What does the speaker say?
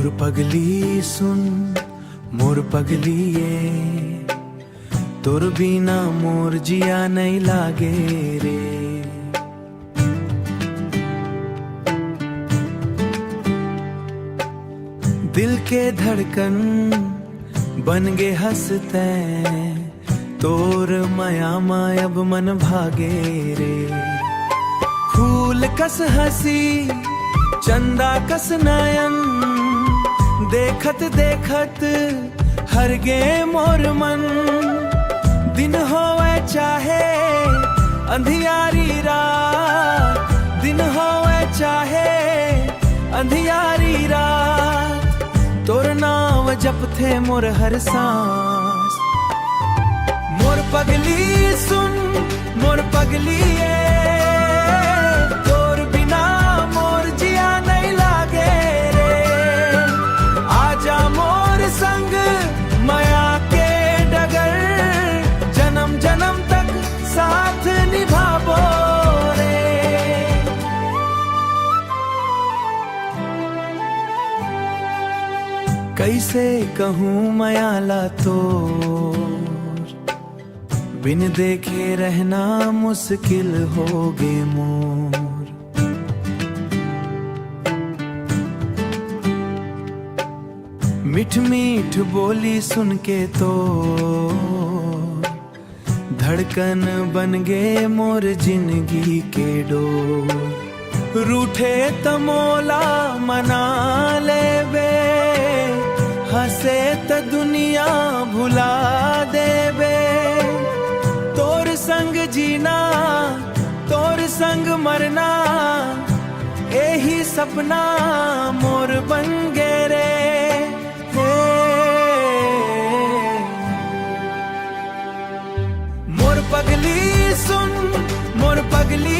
मोर पगली सुन मोर पगली तोर बिना मोर जिया नहीं लागे रे। दिल के धड़कन बन गे हंसते तोर माया मायब मन भागे रे। फूल कस हंसी चंदा कस नयन देखत देखत हर गे मोर मन। दिन होवे चाहे अंधियारी रात, दिन होवे चाहे अंधियारी रात, तोर नाम जपथे मोर हर सांस। मोर पगली सुन मोर पगली तोर बिना मोर जिया नहीं लागे रे। आजा मोर संग माया के डगर, जन्म जन्म तक साथ निभाबो रे। कैसे कहूँ मायाला तो बिन देखे रहना मुश्किल हो गे मोर। मीठ मीठ बोली सुन के तो धड़कन बन गे मोर जिंदगी के डोर। रूठे तमोला मना लेबे, हंसे त दुनिया भुला देबे। तोर संग जीना तोर संग मरना यही सपना मोर बन गे रे। मोर पगली सुन मोर पगली